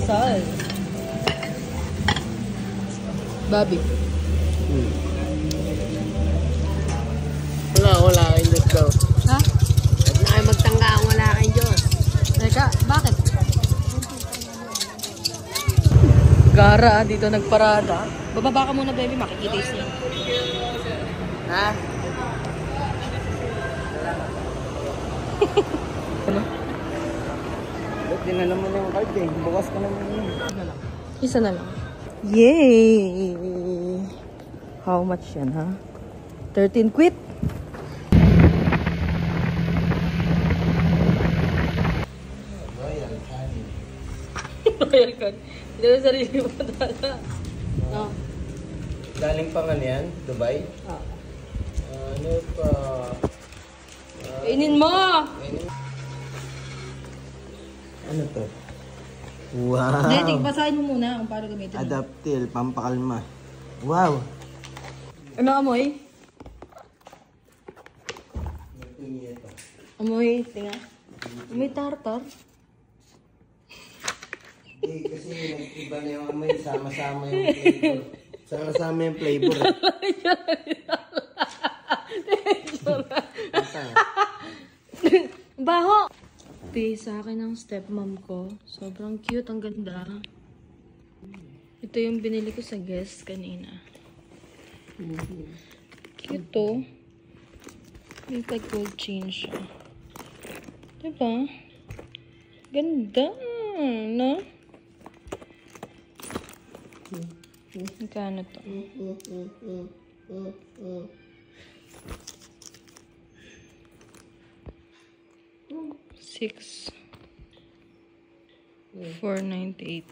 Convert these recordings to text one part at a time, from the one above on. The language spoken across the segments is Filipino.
Pandesal. Bobby. Wala kayong Diyos daw. Ha? Huwag na kayo magtangka ang wala kayong Diyos. Teka, bakit? Gara, dito nagparada. Bababa ka muna, baby. Makikita siya. Ha? Ano? Ba't dinala mo na yung card eh? Bukas ka naman yun. Isa na lang. Yay! How much yan, ha? 13 quid? Royal card. Hindi na sarili mo talaga. No. Galing pa nga yan? Dubai? Ah. Ano pa? Kainin mo! Ano to? Wow! Hindi, basahin mo muna kung paano gamitin mo. Adaptil, pampakalma. Wow! Ano amoy? Amoy, tinga. Amoy tartar. Eh, kasi iba na yung amoy, sama-sama yung flavor. Sama-sama yung flavor. Baho! Pi sa akin ng stepmom ko. Sobrang cute, ang ganda. Ito yung binili ko sa guest kanina. Cute to. May pag-gold chain siya. Diba? Ganda! No? Magkano to? 6,498.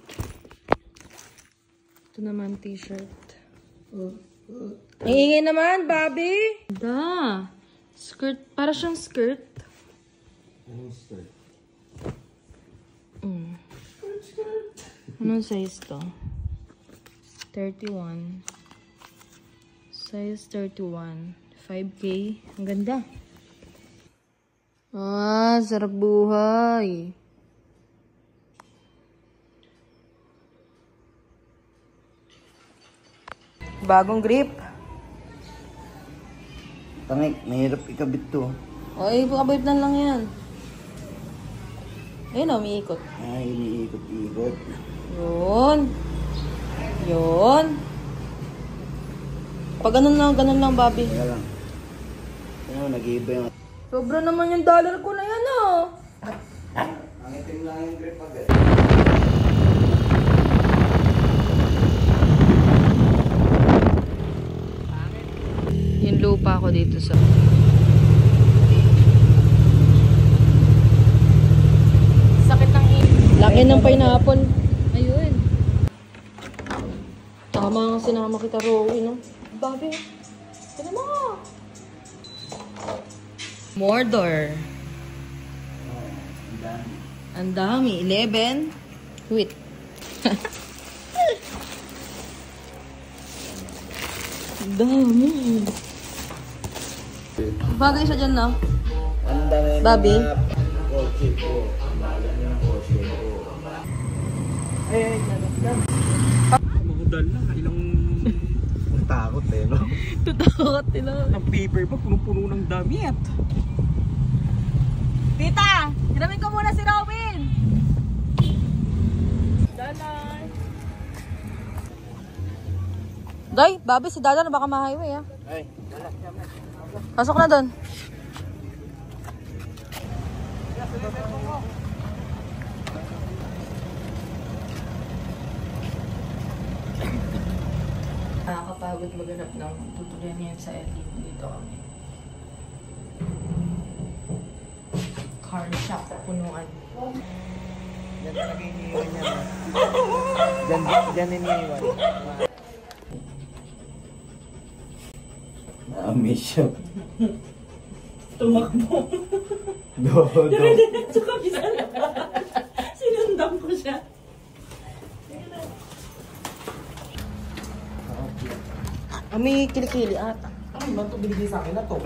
Ito naman t-shirt. Ingay naman, Bobby! Da! Skirt. Para siyang skirt. Anong skirt? Anong size to? 31. Size 31. 5K. Ang ganda. Ah, sarap buhay. Bagong grip. Tangik, mahirap ikabit to. Oy, pakabait na lang yan. Ayun o, umiikot. Ay, iniikot-ikot. Yun. Yun. Pag ganun lang, Bobby. Kaya lang. Ano, nag-iiba yung... Sobra naman yung dollar ko na yan, oh. Ang itim lang yung grip agad. Yung lupa ko dito sa... Sakit ng laki ng pineapple. Ayun. Tama ang sinama kita, Rowie, no? Bobby, tira mo. Mordor. Ang dami. 11. Wait. Ang dami. Bagay siya dyan, no? Ang dami Bobby? kotse ko. Malang yung kotse ko. Ay, nagagdag. Mahudal na, ilang... Ang takot eh, no? Tutakot nila. Ng paper pa, punong-puno ng damit. Tita! Hiramin ko muna si Robin! Dadan! Day, Bobby, si Dadan na baka ma-highway, ah. Ay, wala. Pasok na doon. Nakakapagod maghanap ng tutuloy niyan sa Elite. Dito kami. Car shop, punuan. Diyan talaga iniiwan niya. Diyan iniiwan. Mission. Tumakbo. Dodo. Diretso kami sa lahat. Sinundan ko siya. May kilikili ata. Ano ba ito binigay sa akin na to?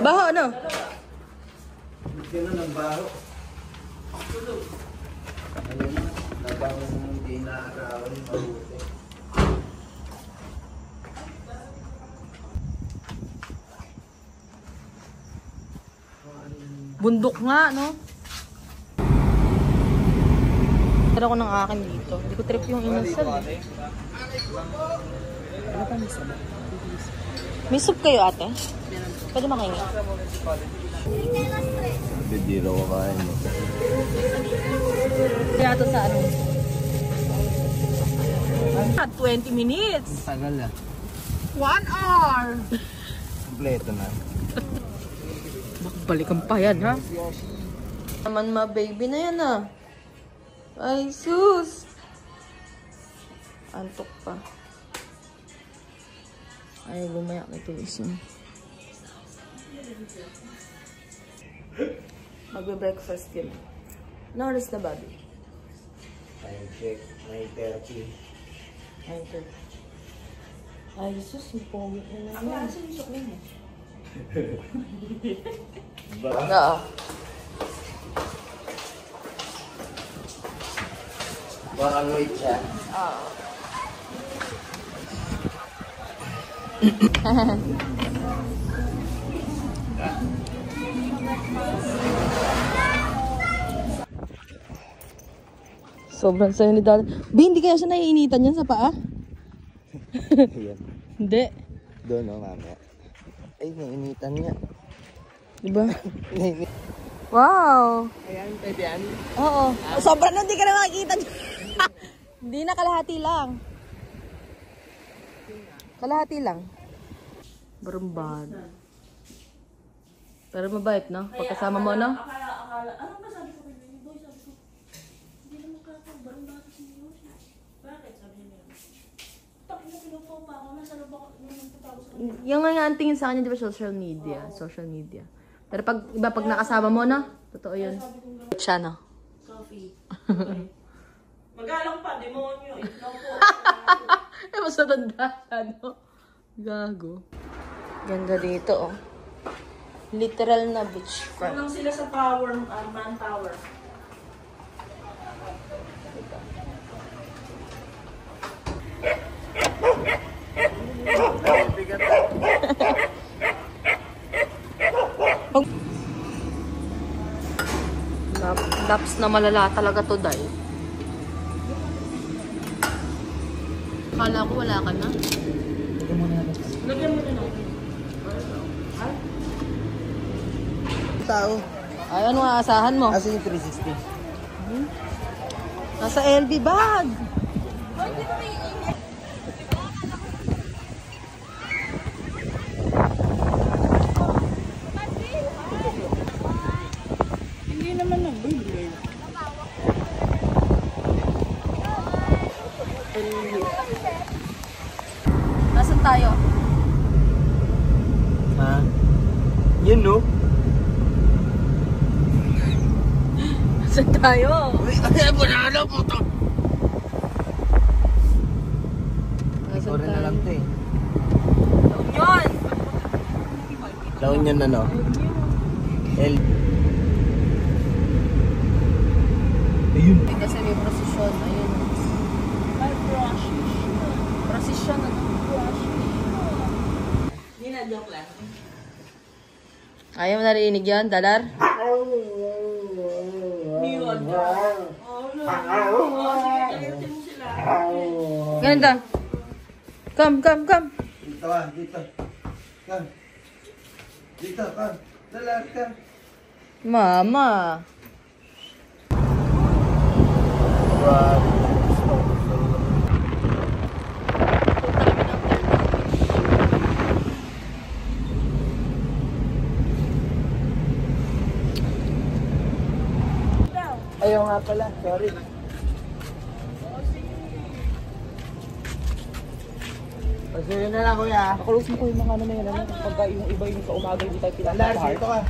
Baho, ano? Gano'n ang baho. Ayun, nabang hindi nakakaawin, mabuti. Bundok nga, no? Tira ko ng akin dito. Hindi ko trip yung inasal. May soup kayo, ate? Pwede makaingi. Hindi raw kain. Kaya ito sa ano? 20 minutes. Tagal ah. 1 hour. Kompleto na. Balikan pa yan, ha? Naman ma-baby na yan, ah. Ay, sus. Antok pa. Ay, gumayak na ito isang. Magbe-breakfast kami. Ano oras na, Bobby? Time check, 9:30. 9:30. Ay, sus. Yung pogi na naman. Oo. Parang wait siya. Oo. Sobrang sayo ni Dad. Bi, hindi kaya siya naiinitan yan sa paa? Ayan. Hindi. Doon o, mamaya. Ay, nainitan niya. Diba? Nainitan. Wow! Ayan, pwede yan. Oo. Sobrang na, hindi ka na makikita. Hindi na, kalahati lang. Kalahati lang. Barumbad. Pero mabait, no? Pagkasama mo, no? Ano ba sabi ko kay Boy? Boy, sabi ko, hindi naman barumbado si Yoshi. Bakit? Sabi niya meron. Takot na pinupo pa ako. Nasa loob ako nung nagtatapos ako. Yung nga ang tingin sa kanya, di ba, social media. Social media. Pero pag iba, pag nakasama mo, no? Totoo yun. Siya, no? Coffee. Magalang pa, demonyo. Ikaw po. Eh, mas natanda siya, no? Gago. Ganda dito, oh. Literal na beach front. Kulang sila sa power, manpower. Laps na malala talaga to, Day. Akala ko wala ka na. Lagyan mo na natin. Tao. Ay, ano aasahan mo? Asa yung 360? Nasa LB bag. Hindi naman nag-bili. Nasaan tayo? Ha? Yun, no? Nasaan tayo? Uy, ay, banana po to! Nasaan Ikaw rin na lang to eh. Yun! Taon yun na, no? L. Ayun. Kasi may prosesyon. Ayun. May procession. Prosesyon. Hindi na joke lang. Ayaw mo narinig yun, Dalar? Beyond joke. Oh, no. Sige, mo sila. Ganda. Come, come, come. Dito ka, dito. Come. Dito, come. Dalag ka. Mama. Wow. Ayaw nga pala, sorry. Pasuyo na lang, kuya. Close mo ko yung mga ano na yun. Pagka yung iba yung sa umaga, hindi tayo Dalar, pinapahar. dito ka.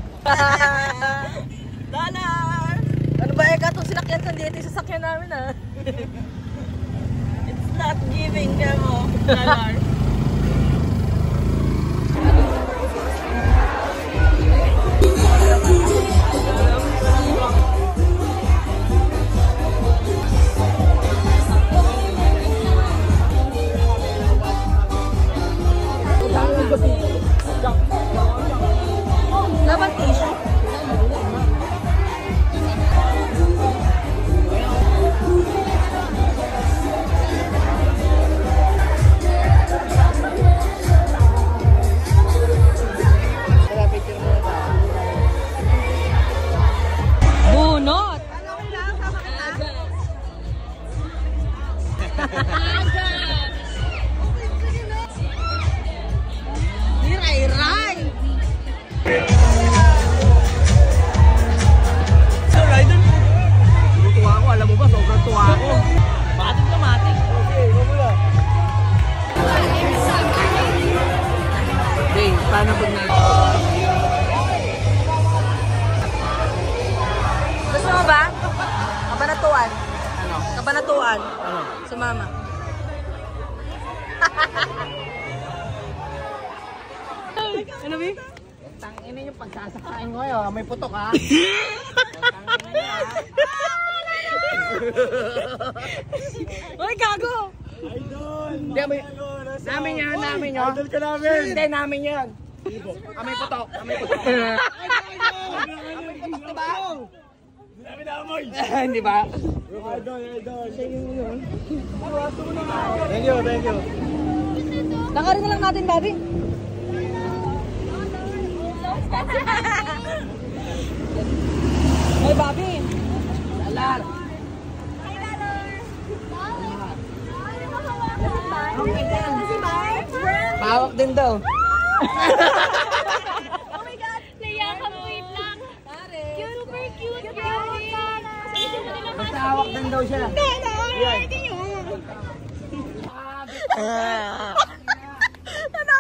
Dalar! Ano ba eh, katong sinakyan sa dito yung sasakyan namin, ah. It's not giving them, oh. Dalar. Paano pag Gusto mo ba? Kabanatuan. Ano? Kabanatuan. Ano? Sumama. Ano, Bi? Tangina yung pagsasakain ko ngayon. May putok ha. Uy, gago! Hindi, namin yan. Idol ka namin. Hindi, namin yan. Amay putok. Amay putok. Amay putok, diba? Dami na amoy. Hindi ba? Idol. Thank you. Lakarin na lang natin, Bobby. Hoy, Bobby. Dalar. Pawak din daw. Oh my God! Nayakap, wait lang. Cute, super cute, grabe. Basta hawak din daw siya. Ano,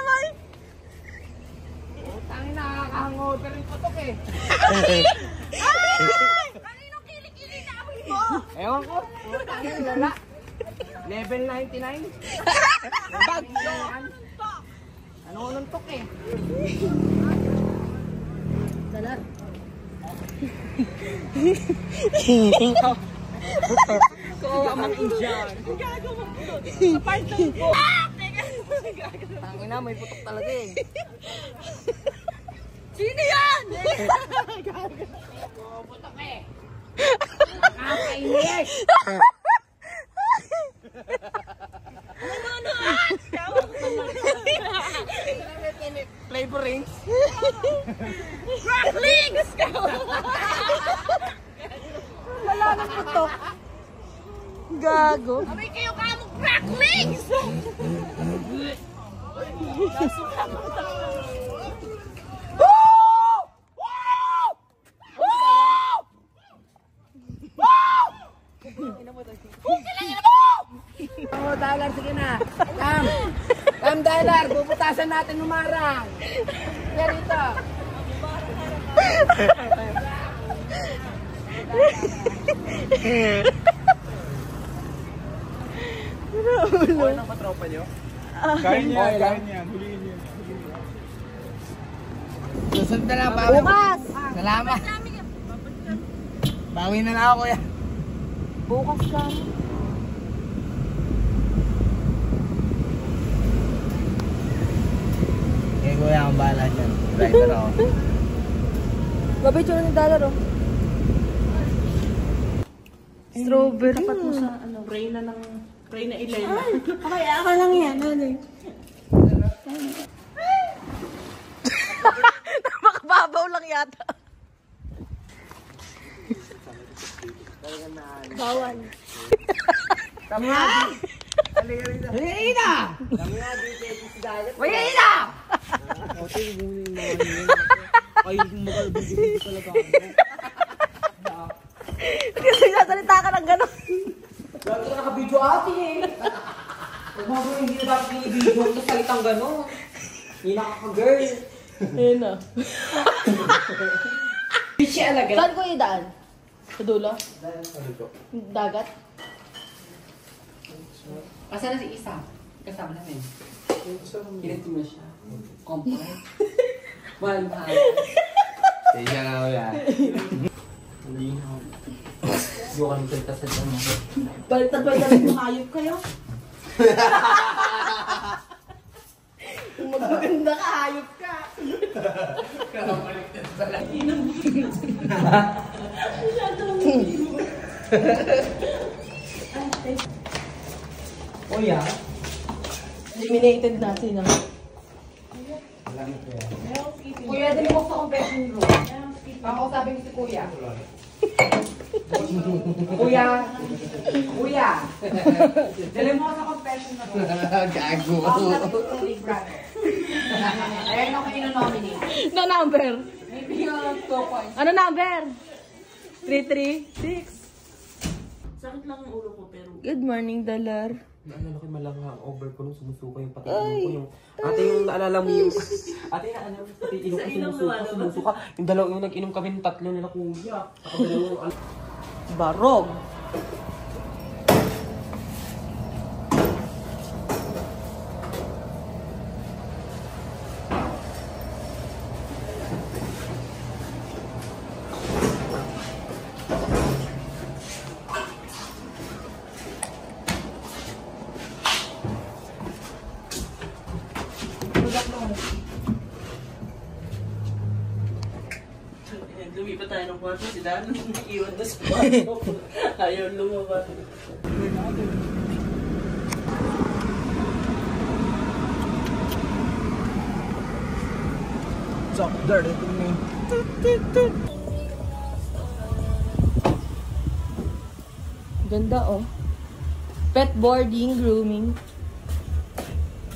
May? Tangin nakakahango. Pero yung putok eh. Kaninong kilikili na amoy mo? Ewan ko. Tangin wala. Level 99. Bag. Ano ko nung tok eh. Dalar. Kawawa mang Indian. Partner ko. Tangin na, may putok talaga eh. Sino yan? Putok eh. Nakakainis. Flavorings. Cracklings! Wala nang putok. Gago. Amoy kayo kamong cracklings! Oh, Dalar, sige na. Come, Dalar. Bubutasan natin umarang. Kaya rito. Okay lang ba tropa nyo? Kain yan. Huliin niya. Susunod na lang, bawi. Bukas! Salamat. Bawi na lang ako yan. Bukas lang. Kaya kuya, ang bahala dyan. Driver ako. Babi, tsura ni Dalar, oh. Strawberry. Tapat mo sa Reyna Elena. Okay, ako lang yan. Ano? Napakababaw lang yata. Bawal. Kami nga, Reyna! Kami nga, dito si Dalar. Reyna! Ay, makalabigin talaga ako. Kasi nasalita ka ng gano'n. Lalo ka naka-video ate eh. Huwag mo hindi na dapat binibidyo sa salitang gano'n. Hindi nakaka-girl. Ayun na. Bitchy alaga. Saan ko idaan? Sa dulo? Dagat? Kasi na si Isa. Kasama namin. Kinati mo siya. Kompon. Mahal. Siya nga ako yan. Hindi na ako. Hindi ko kami salita sa dyan. Baliktad yung hayop kayo. Kung magaganda ka, hayop ka. Kuya. Eliminated na sino. Kuya, dali mo sa confession room. Kakausapin ko si Kuya. Kuya. Kuya. Dali mo sa confession room. Gago. Kakausapin ko si Big Brother. Ayan ako ino-nominate. No number? Maybe yung 2 points. Ano number? 336. Sakit lang ang ulo ko, pero Good morning, Dalar. Naalala ko yung malang hangover ko nung sumusuka yung pati ilong ko. Yung, ate yung naalala mo yung... ate naalala mo pati ilong ko sumusuka. Yung dalawa yung nag-inom kami ng tatlo nila kuya. Saka dalawang... Barog. Lumipat tayo ng kwarto, si Dan iwan na sa kwarto. Ayaw lumabas. So, dirty to me. Ganda oh. Pet boarding, grooming.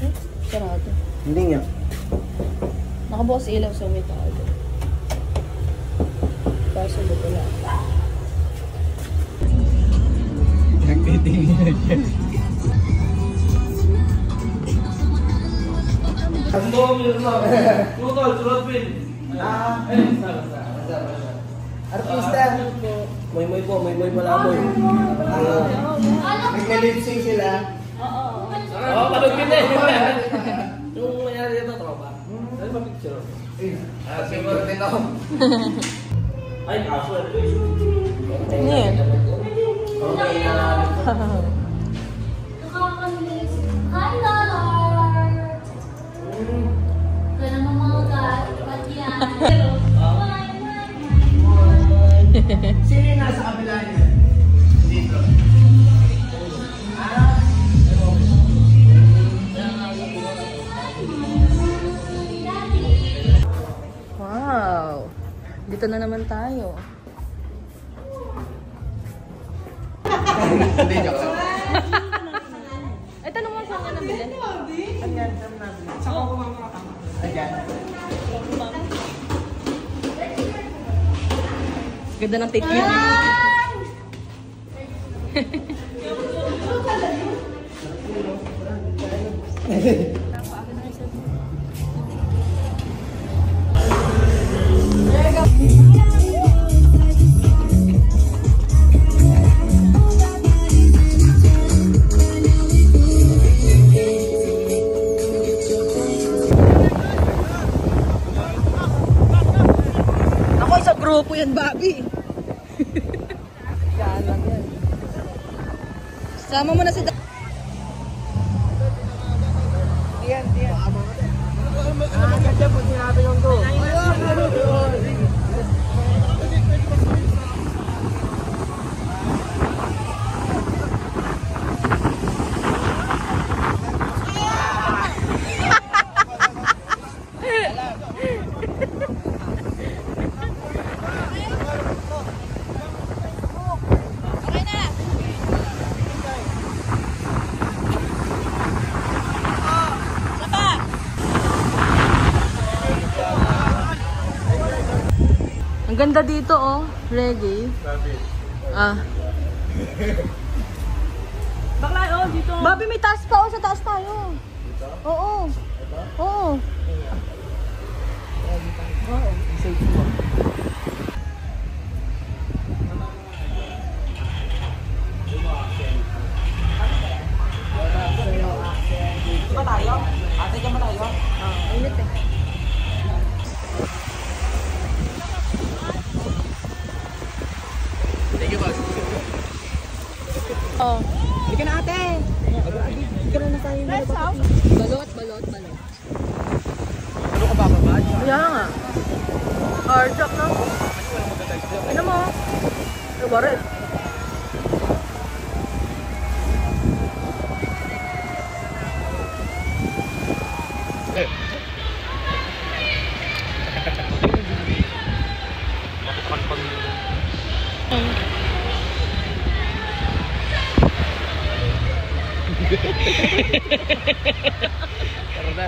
Eh, sarado. Hindi nga. Nakabukas ilaw sa may tago. Kaso ba wala? Nagtitingin na siya. Ang buong yun mo. Tukol, tulad pin. Artista. Moy-moy po, moy-moy malaboy. Nag-lip-sync sila. Oo, palugin eh. Yung mayari dito, tropa. Ano ba picture? Siguro din ako. Ay, kaso. Ano yan? Okay na. Nakakamiss. Hi, Lord! Ganun ang mga gat yan. Sino yung nasa kabila niya? Dito. Wow! Dito na naman tayo. Hindi, joke lang. Ay, tanong mo saan ka nabili? Ayan, saan nabili? Saan ko kumakakama? Ayan. Ganda ng tape yun. Ako sa grupo yan, Bobby. Yan lang yan. Sama mo na si Diyan. Ganda po sinabi yung go. Ang ganda dito oh, reggae. Ah. Bakla, oh, dito. Bobby, may taas pa oh, sa taas tayo. Oo. Oo. Ba tayo? Ate ka ba tayo? Init eh. Thank you, boss. Oh. Hindi ka na ate. Hindi ka na tayo. Balot. Ano ka bababa? Kaya nga. Hardjack na. Ano mo? Ano ba rin? Tara na.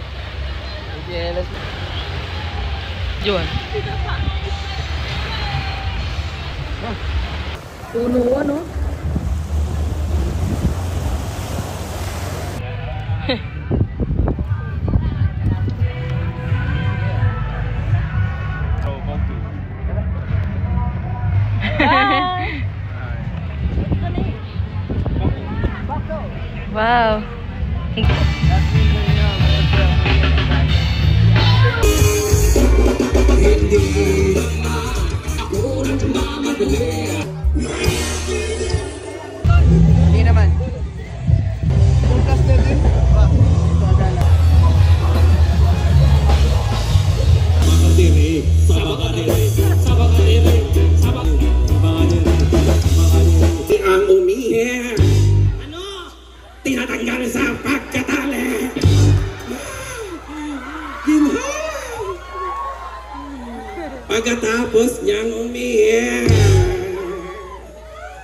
Yes. Juan. Puno ano? Wow. Hindi naman. Pulkas na din. Ang umihi. Ano? Tinatanggal sa pagkatali. Pagkatapos niyang umihi,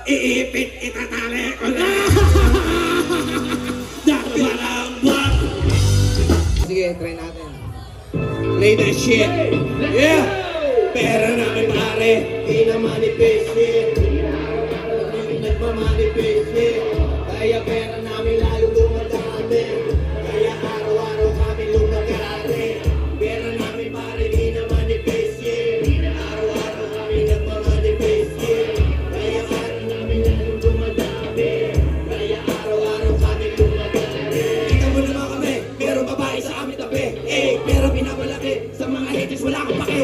iipit itatali ko na. Dabalambak. Sige, try natin. Play that shit. Yeah. Pera namin pare, di na manifest it. Nagmamanifest it. Kaya pera namin lalo dumadami. Kaya araw-araw kami lumagarari. Pera namin pare, di na manifest it. Araw-araw kami nagmamanifest it. Kaya araw namin lalo dumadami. Kaya araw-araw kami lumagarari. Kita mo naman kami, pero babae sa amin tabi. Eh, pero pinapalaki sa mga haters wala akong pake.